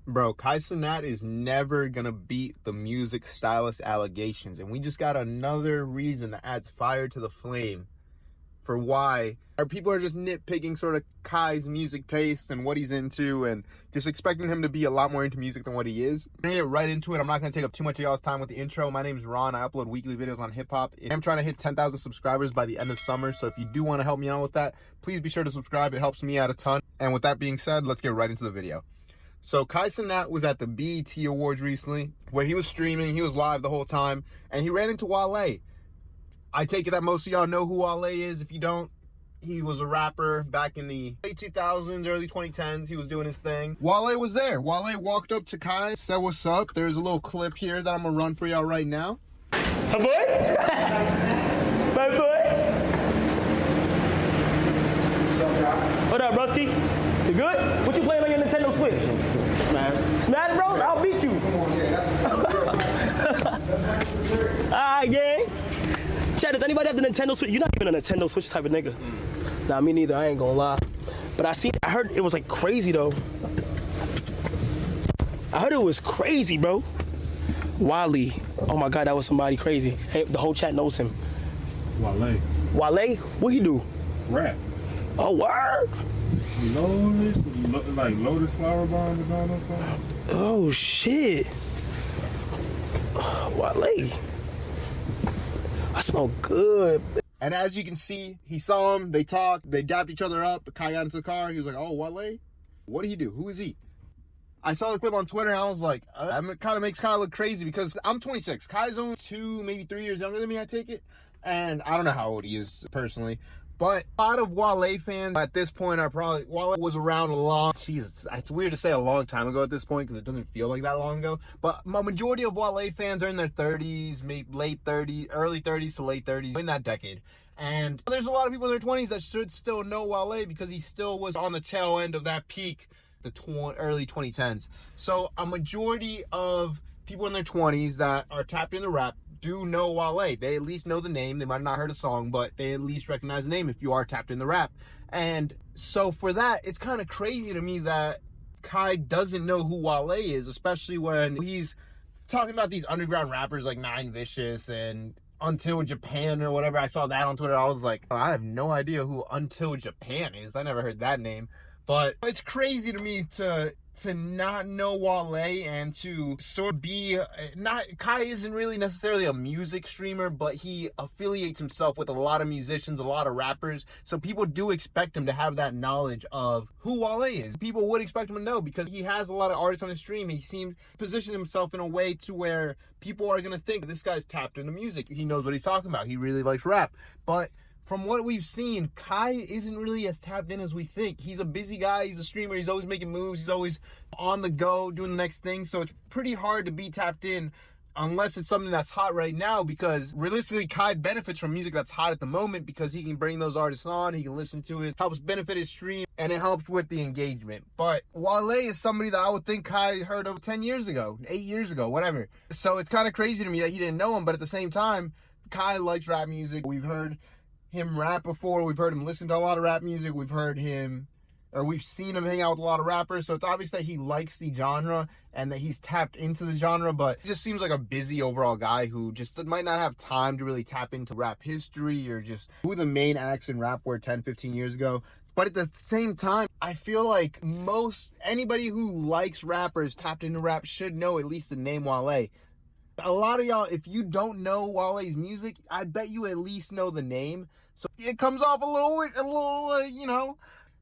Bro, Cenat is never gonna beat the music stylist allegations. And we just got another reason that adds fire to the flame for why our people are just nitpicking sort of Kai's music taste and what he's into and just expecting him to be a lot more into music than what he is. I'm gonna get right into it. I'm not gonna take up too much of y'all's time with the intro. My name is Ron. I upload weekly videos on hip hop. I'm trying to hit 10,000 subscribers by the end of summer. So if you do want to help me out with that, please be sure to subscribe. It helps me out a ton. And with that being said, let's get right into the video. So Cenat was at the BET Awards recently where he was streaming, he was live the whole time, and he ran into Wale. I take it that most of y'all know who Wale is. If you don't, he was a rapper back in the late 2000s, early 2010s. He was doing his thing. Wale was there. Wale walked up to Kai, said what's up. There's a little clip here that I'm gonna run for y'all right now. My boy? My boy? What's up, y'all? What up, Rusty? You good? What you playing on your Nintendo Switch? Smash. Smash Bros? I'll beat you. Come on, that's Alright, gang. Chad, does anybody have the Nintendo Switch? You're not even a Nintendo Switch type of nigga. Nah, me neither. I ain't gonna lie. But I heard it was like crazy though. I heard it was crazy, bro. Wale. Oh my God, that was somebody crazy. Hey, the whole chat knows him. Wale. Wale? What he do? Rap. Oh, word. Lotus Flower Bomb is on or something? Oh, shit. Wale. I smell good. And as you can see, he saw him, they talked, they dapped each other up. Kai got into the car, he was like, oh, Wale? What did he do? Who is he? I saw the clip on Twitter and I was like, that kind of makes Kai look crazy because I'm 26. Kai's only 2, maybe 3 years younger than me, I take it. And I don't know how old he is personally. But a lot of Wale fans at this point are probably, Wale was around a long, Jesus, it's weird to say a long time ago at this point because it doesn't feel like that long ago. But a majority of Wale fans are in their 30s, maybe late 30s, early 30s to late 30s, in that decade. And there's a lot of people in their 20s that should still know Wale because he still was on the tail end of that peak, the early 2010s. So a majority of people in their 20s that are tapped into rap do know Wale. They at least know the name. They might not have heard a song, but they at least recognize the name if you are tapped into rap. And so for that, it's kind of crazy to me that Kai doesn't know who Wale is, especially when he's talking about these underground rappers like Nine Vicious and Until Japan or whatever. I saw that on Twitter. I was like, oh, I have no idea who Until Japan is. I never heard that name. But it's crazy to me to not know Wale and to sort of be Kai isn't really necessarily a music streamer, but he affiliates himself with a lot of musicians, a lot of rappers. So people do expect him to have that knowledge of who Wale is. People would expect him to know because he has a lot of artists on his stream. He seems to position himself in a way to where people are going to think this guy's tapped into music. He knows what he's talking about. He really likes rap. But from what we've seen, Kai isn't really as tapped in as we think. He's a busy guy. He's a streamer. He's always making moves. He's always on the go doing the next thing. So it's pretty hard to be tapped in unless it's something that's hot right now because realistically, Kai benefits from music that's hot at the moment because he can bring those artists on. He can listen to it, helps benefit his stream, and it helps with the engagement. But Wale is somebody that I would think Kai heard of 10 years ago, 8 years ago, whatever. So it's kind of crazy to me that he didn't know him. But at the same time, Kai likes rap music. We've heard him rap before. We've heard him listen to a lot of rap music. We've seen him hang out with a lot of rappers. So it's obvious that he likes the genre and that he's tapped into the genre, but he just seems like a busy overall guy who just might not have time to really tap into rap history or just who the main acts in rap were 10, 15 years ago. But at the same time, I feel like anybody who likes rappers tapped into rap should know at least the name Wale. A lot of y'all, if you don't know Wale's music, I bet you at least know the name. So it comes off a little, you know.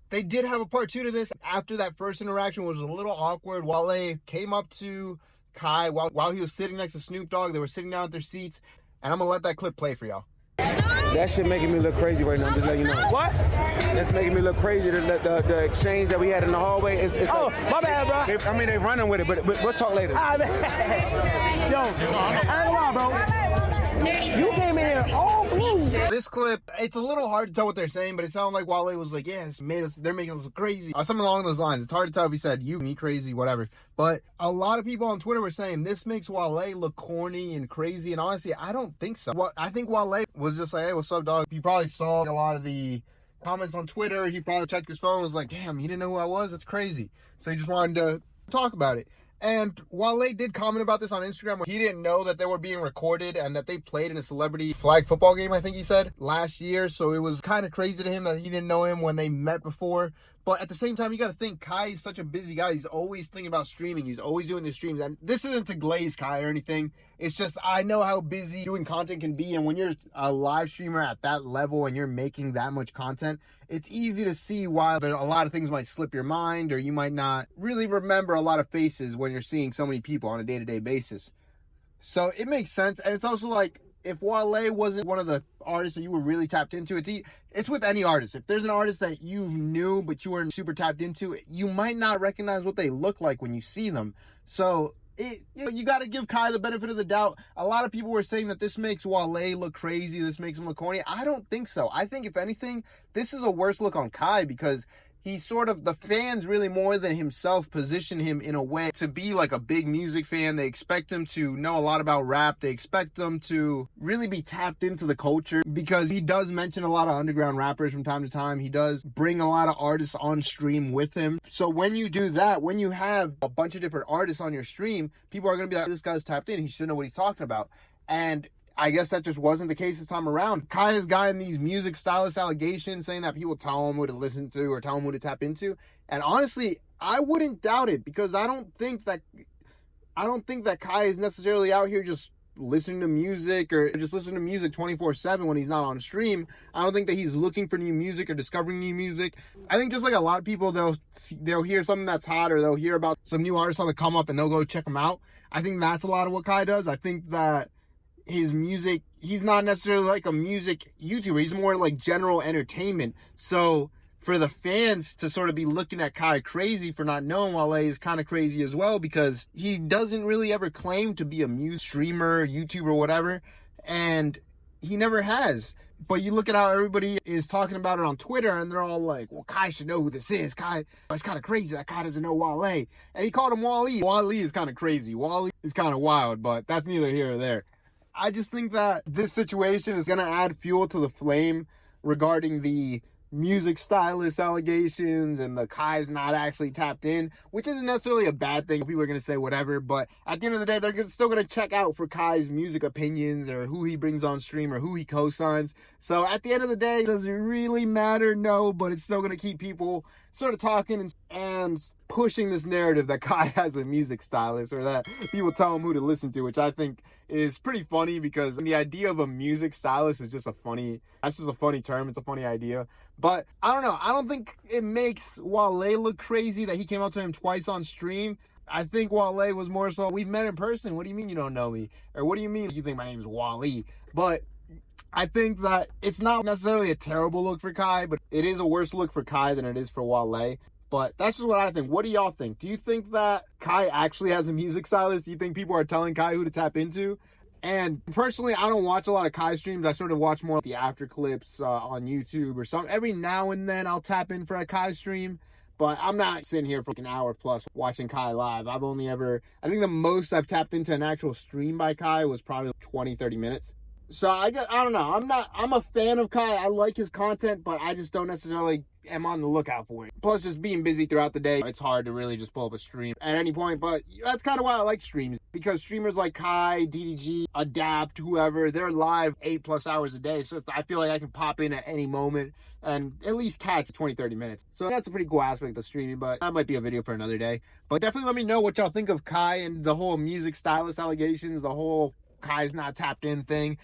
They did have a part 2 to this. After that first interaction was a little awkward, Wale came up to Kai while he was sitting next to Snoop Dogg. They were sitting down at their seats. And I'm going to let that clip play for y'all. That shit making me look crazy right now, just letting you know. What? That's making me look crazy. The exchange that we had in the hallway. It's Oh, like, my bad, bro. they're running with it, but we'll talk later. Yo, I ain't gonna lie, bro. You came in here all blue. This clip, it's a little hard to tell what they're saying, but it sounded like Wale was like, yeah, they're making us look crazy. Something along those lines. It's hard to tell if he said, you, me crazy, whatever. But a lot of people on Twitter were saying this makes Wale look corny and crazy. And honestly, I don't think so. I think Wale was just like, hey, what's up, dog? You probably saw a lot of the comments on Twitter. He probably checked his phone and was like, damn, he didn't know who I was? That's crazy. So he just wanted to talk about it. And Wale did comment about this on Instagram. He didn't know that they were being recorded and that they played in a celebrity flag football game, I think he said, last year. So it was kind of crazy to him that he didn't know him when they met before. But at the same time, you got to think Kai is such a busy guy. He's always thinking about streaming. He's always doing the streams. And this isn't to glaze Kai or anything. It's just I know how busy doing content can be. And when you're a live streamer at that level and you're making that much content, it's easy to see why a lot of things might slip your mind, or you might not really remember a lot of faces when you're seeing so many people on a day-to-day basis. So it makes sense. And it's also like, if Wale wasn't one of the artists that you were really tapped into, it's with any artist. If there's an artist that you knew but you weren't super tapped into, you might not recognize what they look like when you see them. So you got to give Kai the benefit of the doubt. A lot of people were saying that this makes Wale look crazy, this makes him look corny. I don't think so. I think if anything, this is a worse look on Kai, because he sort of, the fans really more than himself position him in a way to be like a big music fan. They expect him to know a lot about rap. They expect him to really be tapped into the culture, because he does mention a lot of underground rappers from time to time. He does bring a lot of artists on stream with him. So when you do that, when you have a bunch of different artists on your stream, people are going to be like, this guy's tapped in. He should know what he's talking about. And I guess that just wasn't the case this time around. Kai has gotten these music stylist allegations saying that people tell him who to listen to or tell him who to tap into. And honestly, I wouldn't doubt it, because I don't think that Kai is necessarily out here just listening to music or just listening to music 24/7 when he's not on stream. I don't think that he's looking for new music or discovering new music. I think just like a lot of people, they'll hear something that's hot, or they'll hear about some new artists on the come up and they'll go check them out. I think that's a lot of what Kai does. I think that his music, he's not necessarily like a music YouTuber. He's more like general entertainment. So for the fans to sort of be looking at Kai crazy for not knowing Wale is kind of crazy as well, because he doesn't really ever claim to be a music streamer, YouTuber, whatever. And he never has. But you look at how everybody is talking about it on Twitter, and they're all like, well, Kai should know who this is. Kai, it's kind of crazy that Kai doesn't know Wale. And he called him Wale. Wale is kind of crazy. Wale is kind of wild, but that's neither here or there. I just think that this situation is going to add fuel to the flame regarding the music stylist allegations and the Kai's not actually tapped in, which isn't necessarily a bad thing. People are going to say whatever, but at the end of the day, they're still going to check out for Kai's music opinions or who he brings on stream or who he co-signs. So at the end of the day, does it really matter? No, but it's still going to keep people sort of talking and pushing this narrative that Kai has a music stylist, or that people tell him who to listen to, which I think is pretty funny, because the idea of a music stylist is just that's just a funny term. It's a funny idea. But I don't know. I don't think it makes Wale look crazy that he came up to him twice on stream. I think Wale was more so, we've met in person. What do you mean you don't know me? Or what do you mean you think my name is Wale? But I think that it's not necessarily a terrible look for Kai, but it is a worse look for Kai than it is for Wale. But that's just what I think. What do y'all think? Do you think that Kai actually has a music stylist? Do you think people are telling Kai who to tap into? And personally, I don't watch a lot of Kai streams. I sort of watch more of the after clips on YouTube or something. Every now and then I'll tap in for a Kai stream, but I'm not sitting here for like an hour plus watching Kai live. I think the most I've tapped into an actual stream by Kai was probably 20-30 minutes. So I don't know. I'm a fan of Kai. I like his content, but I just don't necessarily am on the lookout for it. Plus, just being busy throughout the day, it's hard to really just pull up a stream at any point. But that's kind of why I like streams, because streamers like Kai, DDG, Adapt, whoever, they're live 8+ hours a day. So I feel like I can pop in at any moment and at least catch 20-30 minutes. So that's a pretty cool aspect of streaming, but that might be a video for another day. But definitely let me know what y'all think of Kai and the whole music stylist allegations, the whole Kai's not tapped in thing.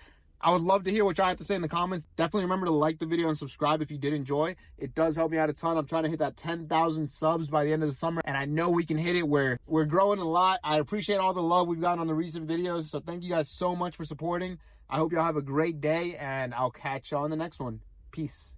I would love to hear what y'all have to say in the comments. Definitely remember to like the video and subscribe if you did enjoy. It does help me out a ton. I'm trying to hit that 10,000 subs by the end of the summer, and I know we can hit it. We're growing a lot. I appreciate all the love we've gotten on the recent videos, so thank you guys so much for supporting. I hope y'all have a great day, and I'll catch y'all on the next one. Peace.